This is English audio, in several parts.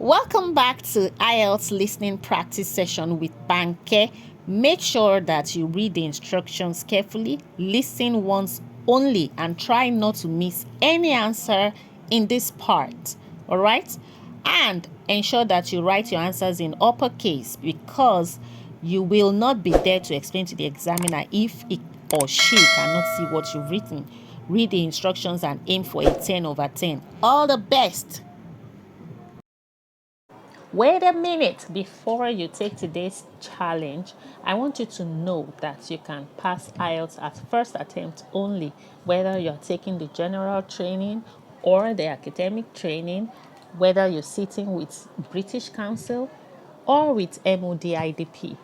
Welcome back to IELTS listening practice session with Banke. Make sure that you read the instructions carefully, listen once only, and try not to miss any answer in this part. Alright? And ensure that you write your answers in uppercase because you will not be there to explain to the examiner if he or she cannot see what you've written. Read the instructions and aim for a 10 over 10. All the best! Wait a minute before you take today's challenge. I want you to know that you can pass IELTS at first attempt only, whether you're taking the general training or the academic training, whether you're sitting with British Council or with MODIDP.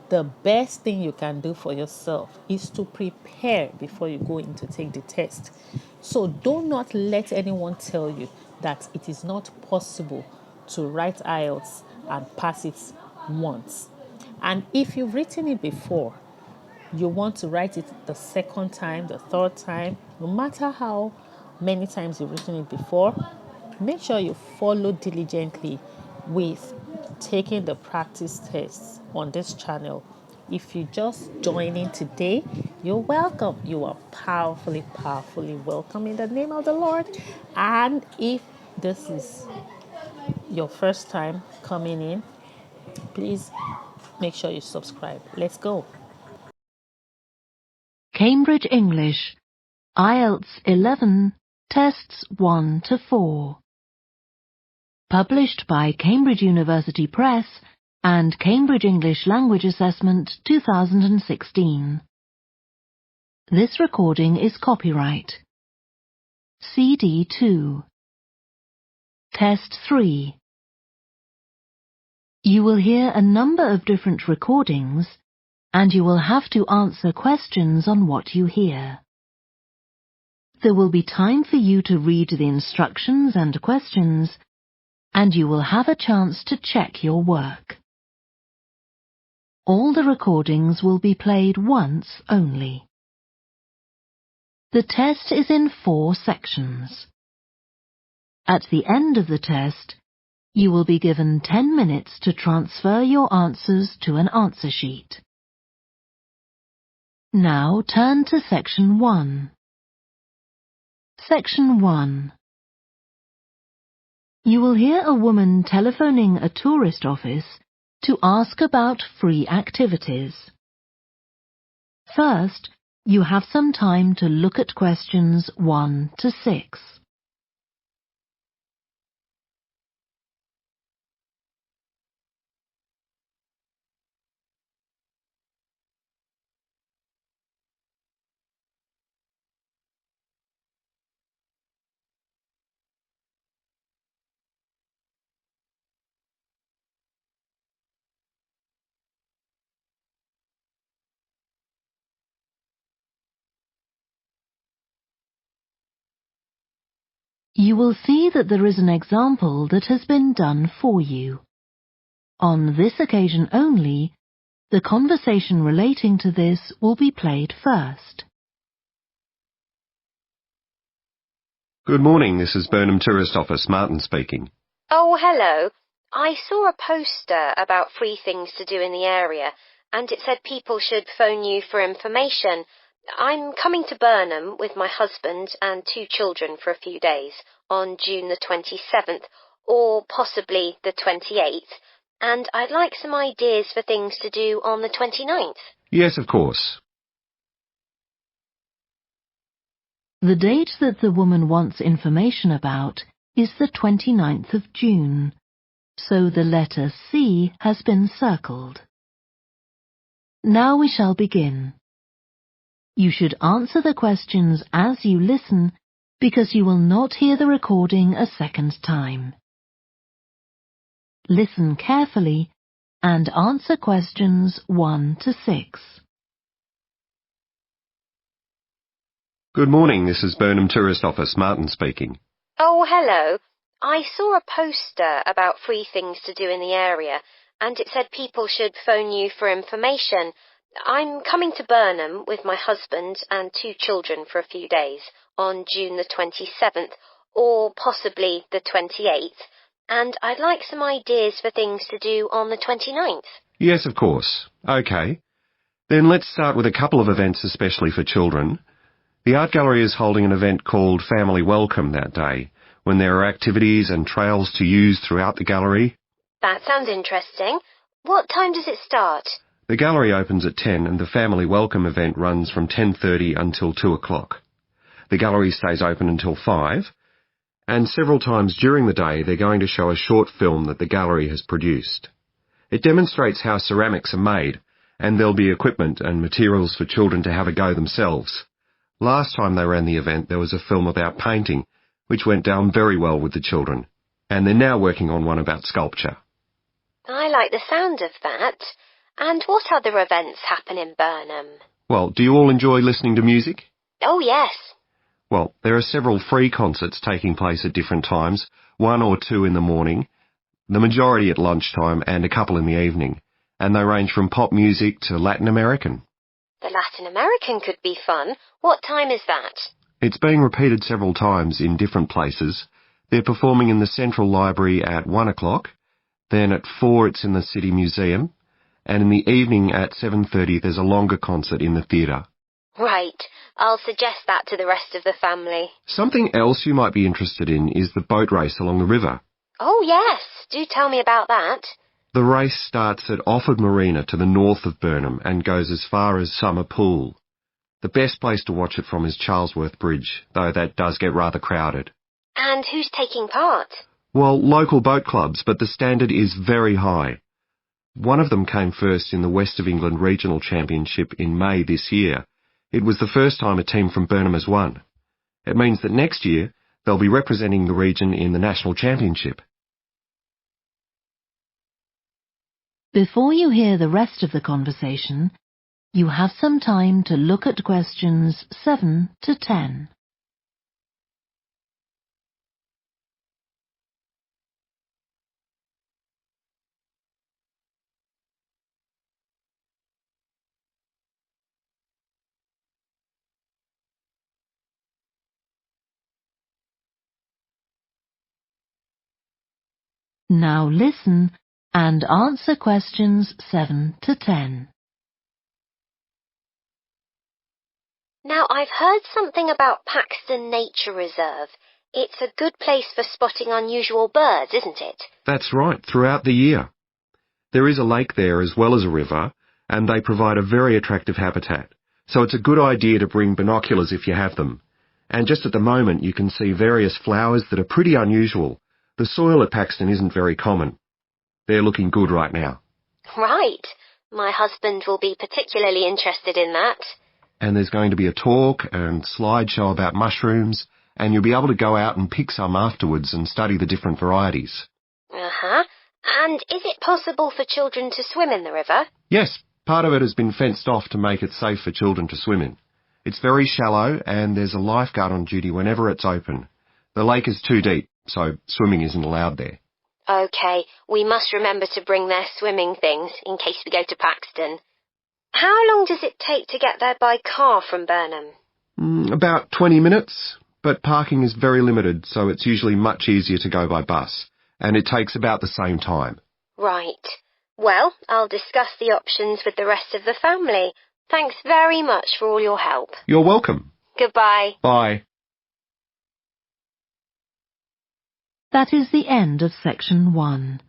The best thing you can do for yourself is to prepare before you go in to take the test. So do not let anyone tell you that it is not possible to write IELTS and pass it once. And if you've written it before, you want to write it the second time, the third time, no matter how many times you've written it before, make sure you follow diligently with taking the practice tests on this channel. If you just join in today, you're welcome. You are powerfully welcome in the name of the Lord. And if this is your first time coming in, please make sure you subscribe. Let's go. Cambridge English, IELTS 11, Tests 1 to 4. Published by Cambridge University Press and Cambridge English Language Assessment 2016. This recording is copyright. CD 2. Test 3. You will hear a number of different recordings, and you will have to answer questions on what you hear. There will be time for you to read the instructions and questions, and you will have a chance to check your work. All the recordings will be played once only. The test is in 4 sections. At the end of the test, you will be given 10 minutes to transfer your answers to an answer sheet. Now turn to Section 1. Section 1. You will hear a woman telephoning a tourist office to ask about free activities. First, you have some time to look at questions 1 to 6. You will see that there is an example that has been done for you. On this occasion only, the conversation relating to this will be played first. Good morning, this is Burnham Tourist Office, Martin speaking. Oh, hello. I saw a poster about free things to do in the area, and it said people should phone you for information. I'm coming to Burnham with my husband and 2 children for a few days on June the 27th, or possibly the 28th, and I'd like some ideas for things to do on the 29th. Yes, of course. The date that the woman wants information about is the 29th of June, so the letter C has been circled. Now we shall begin. You should answer the questions as you listen because you will not hear the recording a second time. Listen carefully and answer questions 1 to 6. Good morning, this is Burnham Tourist Office, Martin speaking. Oh, hello. I saw a poster about free things to do in the area, and it said people should phone you for information. I'm coming to Burnham with my husband and 2 children for a few days on June the 27th, or possibly the 28th, and I'd like some ideas for things to do on the 29th. Yes, of course. OK. Then let's start with a couple of events especially for children. The art gallery is holding an event called Family Welcome that day, when there are activities and trails to use throughout the gallery. That sounds interesting. What time does it start? The gallery opens at 10 and the Family Welcome event runs from 10:30 until 2 o'clock. The gallery stays open until 5, and several times during the day they're going to show a short film that the gallery has produced. It demonstrates how ceramics are made, and there'll be equipment and materials for children to have a go themselves. Last time they ran the event there was a film about painting, which went down very well with the children, and they're now working on one about sculpture. I like the sound of that. And what other events happen in Burnham? Well, do you all enjoy listening to music? Oh, yes. Well, there are several free concerts taking place at different times, 1 or 2 in the morning, the majority at lunchtime and a couple in the evening, and they range from pop music to Latin American. The Latin American could be fun. What time is that? It's being repeated several times in different places. They're performing in the Central Library at 1 o'clock, then at 4 it's in the City Museum, and in the evening at 7:30 there's a longer concert in the theatre. Right. I'll suggest that to the rest of the family. Something else you might be interested in is the boat race along the river. Oh, yes. Do tell me about that. The race starts at Offord Marina to the north of Burnham and goes as far as Summer Pool. The best place to watch it from is Charlesworth Bridge, though that does get rather crowded. And who's taking part? Well, local boat clubs, but the standard is very high. One of them came first in the West of England Regional Championship in May this year. It was the first time a team from Burnham has won. It means that next year they'll be representing the region in the National Championship. Before you hear the rest of the conversation, you have some time to look at questions 7 to 10. Now listen and answer questions 7 to 10. Now, I've heard something about Paxton Nature Reserve. It's a good place for spotting unusual birds, isn't it? That's right, throughout the year. There is a lake there as well as a river, and they provide a very attractive habitat. So it's a good idea to bring binoculars if you have them. And just at the moment you can see various flowers that are pretty unusual. The soil at Paxton isn't very common. They're looking good right now. Right. My husband will be particularly interested in that. And there's going to be a talk and slideshow about mushrooms, and you'll be able to go out and pick some afterwards and study the different varieties. Uh-huh. And is it possible for children to swim in the river? Yes, part of it has been fenced off to make it safe for children to swim in. It's very shallow, and there's a lifeguard on duty whenever it's open. The lake is too deep, so swimming isn't allowed there. OK, we must remember to bring their swimming things in case we go to Paxton. How long does it take to get there by car from Burnham? About 20 minutes, but parking is very limited, so it's usually much easier to go by bus, and it takes about the same time. Right. Well, I'll discuss the options with the rest of the family. Thanks very much for all your help. You're welcome. Goodbye. Bye. That is the end of section 1.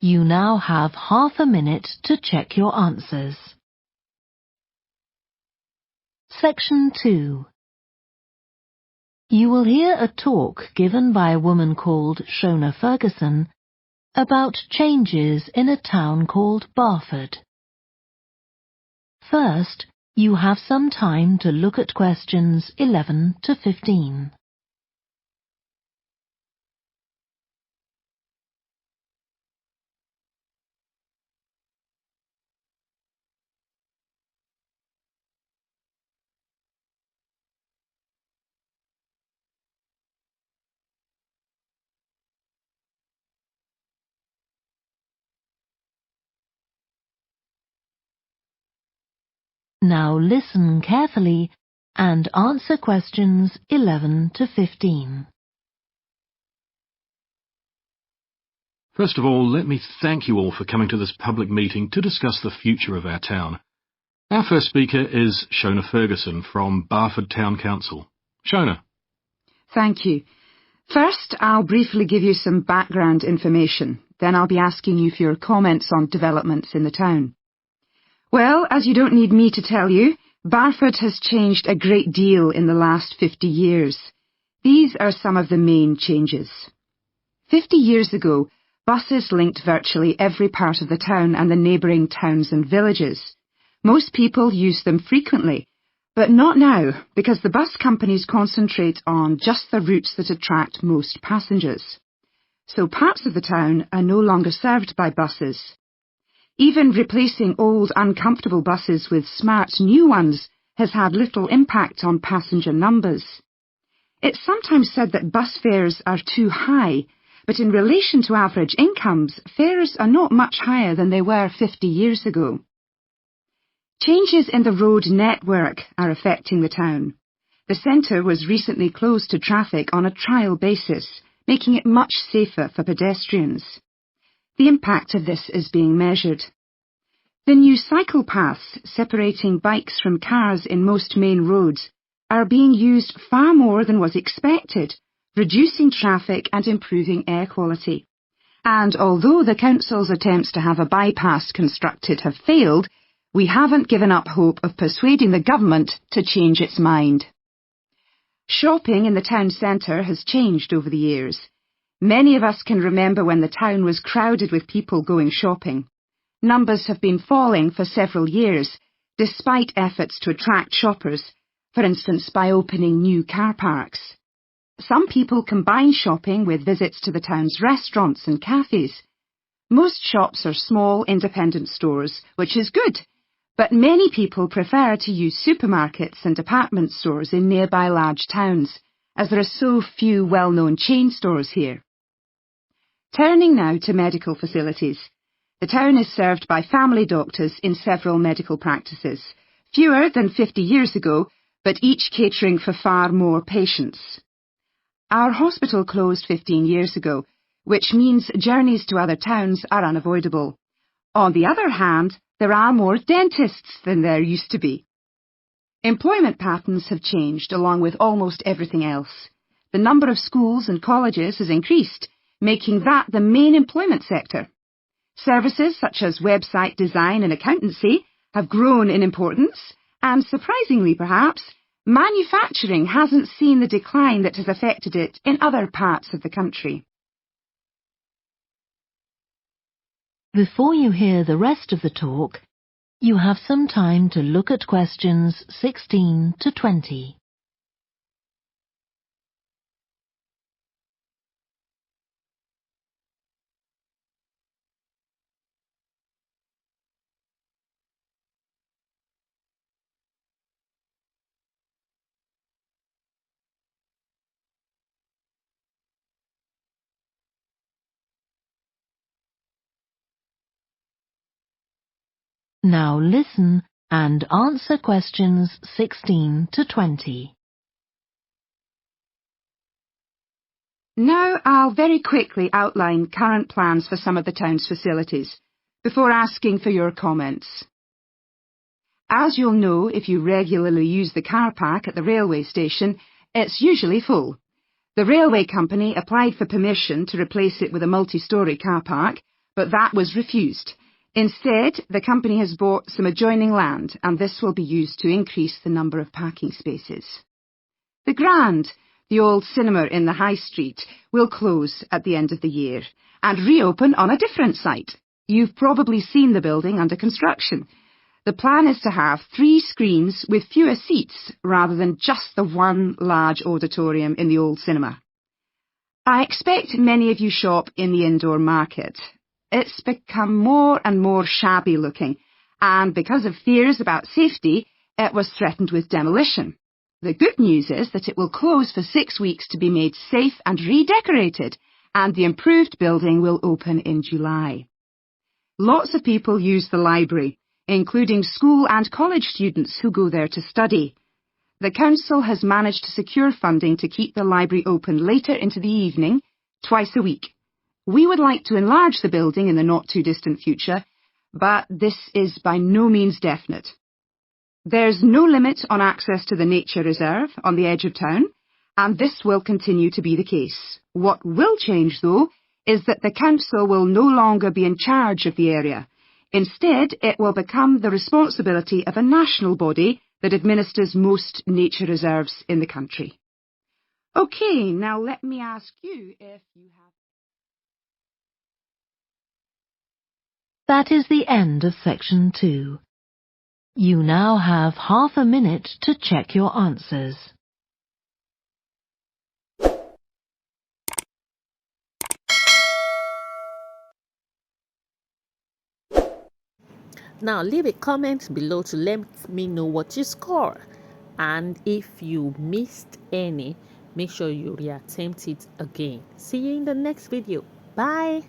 You now have half a minute to check your answers. Section 2. You will hear a talk given by a woman called Shona Ferguson about changes in a town called Barford. First, you have some time to look at questions 11 to 15. Now listen carefully and answer questions 11 to 15. First of all, let me thank you all for coming to this public meeting to discuss the future of our town. Our first speaker is Shona Ferguson from Barford Town Council. Shona. Thank you. First, I'll briefly give you some background information. Then I'll be asking you for your comments on developments in the town. Well, as you don't need me to tell you, Barford has changed a great deal in the last 50 years. These are some of the main changes. 50 years ago, buses linked virtually every part of the town and the neighbouring towns and villages. Most people use them frequently, but not now, because the bus companies concentrate on just the routes that attract most passengers. So parts of the town are no longer served by buses. Even replacing old, uncomfortable buses with smart new ones has had little impact on passenger numbers. It's sometimes said that bus fares are too high, but in relation to average incomes, fares are not much higher than they were 50 years ago. Changes in the road network are affecting the town. The centre was recently closed to traffic on a trial basis, making it much safer for pedestrians. The impact of this is being measured. The new cycle paths separating bikes from cars in most main roads are being used far more than was expected, reducing traffic and improving air quality. And although the council's attempts to have a bypass constructed have failed, we haven't given up hope of persuading the government to change its mind. Shopping in the town centre has changed over the years. Many of us can remember when the town was crowded with people going shopping. Numbers have been falling for several years, despite efforts to attract shoppers, for instance by opening new car parks. Some people combine shopping with visits to the town's restaurants and cafes. Most shops are small independent stores, which is good, but many people prefer to use supermarkets and department stores in nearby large towns, as there are so few well-known chain stores here. Turning now to medical facilities. The town is served by family doctors in several medical practices, fewer than 50 years ago, but each catering for far more patients. Our hospital closed 15 years ago, which means journeys to other towns are unavoidable. On the other hand, there are more dentists than there used to be. Employment patterns have changed along with almost everything else. The number of schools and colleges has increased, making that the main employment sector. Services such as website design and accountancy have grown in importance, and surprisingly perhaps, manufacturing hasn't seen the decline that has affected it in other parts of the country. Before you hear the rest of the talk, you have some time to look at questions 16 to 20. Now listen and answer questions 16 to 20. Now I'll very quickly outline current plans for some of the town's facilities, before asking for your comments. As you'll know if you regularly use the car park at the railway station, it's usually full. The railway company applied for permission to replace it with a multi-storey car park, but that was refused. Instead, the company has bought some adjoining land, and this will be used to increase the number of parking spaces. The Grand, the old cinema in the High Street, will close at the end of the year and reopen on a different site. You've probably seen the building under construction. The plan is to have 3 screens with fewer seats rather than just the one large auditorium in the old cinema. I expect many of you shop in the indoor market. It's become more and more shabby looking, and because of fears about safety, it was threatened with demolition. The good news is that it will close for 6 weeks to be made safe and redecorated, and the improved building will open in July. Lots of people use the library, including school and college students who go there to study. The council has managed to secure funding to keep the library open later into the evening, twice a week. We would like to enlarge the building in the not-too-distant future, but this is by no means definite. There's no limit on access to the nature reserve on the edge of town, and this will continue to be the case. What will change, though, is that the council will no longer be in charge of the area. Instead, it will become the responsibility of a national body that administers most nature reserves in the country. OK, now let me ask you if you have... That is the end of section 2. You now have half a minute to check your answers. Now leave a comment below to let me know what you score. And if you missed any, make sure you reattempt it again. See you in the next video. Bye.